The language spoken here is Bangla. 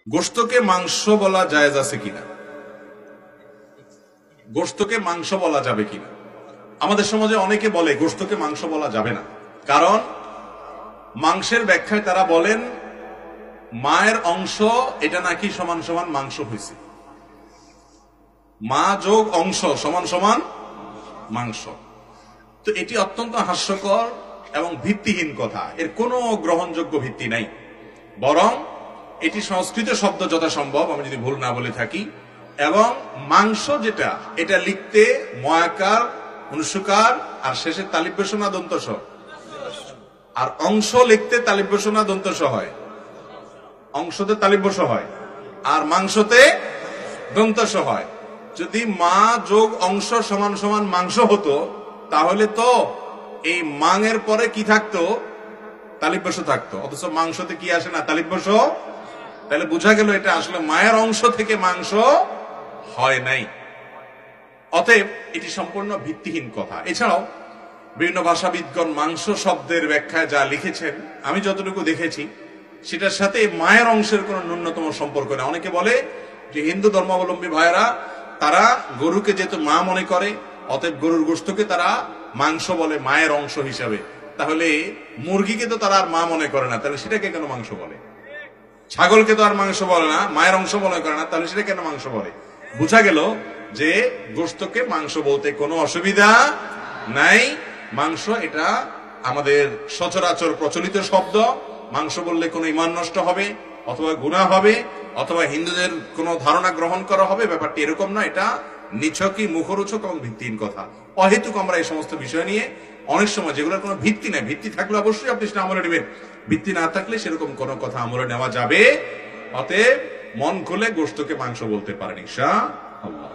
গোশতকে মাংস বলা জায়েজ আছে কিনা, গোশতকে মাংস বলা যাবে কিনা? আমাদের সমাজে অনেকে বলে গোশতকে মাংস বলা যাবে না, কারণ মাংসের ব্যাখ্যায় তারা বলেন মায়ের অংশ এটা নাকি সমান সমান মাংস হয়েছে, মা যোগ অংশ সমান সমান মাংস। তো এটি অত্যন্ত হাস্যকর এবং ভিত্তিহীন কথা, এর কোনো গ্রহণযোগ্য ভিত্তি নাই। বরং এটি সংস্কৃত শব্দ যথাসম্ভব, আমি যদি ভুল না বলে থাকি। এবং মাংস যেটা, এটা লিখতে ময়াকার, অনুস্বকার আর শেষে তালিব বেশনা দন্তস, আর অংশ লিখতে তালিব বেশনা দন্তস হয়, অংশতে তালিব বস হয় আর মাংসতে দন্তস হয়। যদি মা যোগ অংশ সমান সমান মাংস হতো, তাহলে তো এই মাংয়ের পরে কি থাকতো? তালিব বস থাকতো, অথচ মাংসতে কি আসে না? তালিব বস। তাহলে বোঝা গেল এটা আসলে মায়ের অংশ থেকে মাংস হয় নাই। অতএব এটি সম্পূর্ণ ভিত্তিহীন কথা। এছাড়াও বিভিন্ন ভাষাবিদগণ মাংস শব্দের ব্যাখ্যায় যা লিখেছেন, আমি যতটুকু দেখেছি সেটার সাথে মায়ের অংশের কোন ন্যূনতম সম্পর্ক নেই। অনেকে বলে যে হিন্দু ধর্মাবলম্বী ভাইয়েরা তারা গরুকে যেহেতু মা মনে করে, অতএব গরুর গোশতকে তারা মাংস বলে মায়ের অংশ হিসাবে। তাহলে মুরগিকে তো তারা আর মা মনে করে না, তাহলে সেটাকে কেন মাংস বলে? ছাগলকে তো আর মাংস বলে না, মায়ের অংশ মনে করে না, তাহলে সেটা কেন মাংস বলে? বোঝা গেল যে গোশতকে মাংস বলতে কোনো অসুবিধা নাই। মাংস এটা আমাদের সচরাচর প্রচলিত শব্দ। মাংস বললে কোনো ঈমান নষ্ট হবে অথবা গুনাহ হবে অথবা হিন্দুদের কোনো ধারণা গ্রহণ করা হবে, ব্যাপারটি এরকম না। এটা নিছকই মুখরোচক এবং ভিত্তিহীন কথা। অহেতুক আমরা এই সমস্ত বিষয় নিয়ে অনেক সময় যেগুলোর কোনো ভিত্তি নেই, ভিত্তি থাকলে অবশ্যই আপনি সেটা আমলে নেবেন, ভিত্তি না থাকলে সেরকম কোনো কথা আমলে নেওয়া যাবে। অতএব মন খুলে গোশতকে মাংস বলতে পারেন ইনশাআল্লাহ।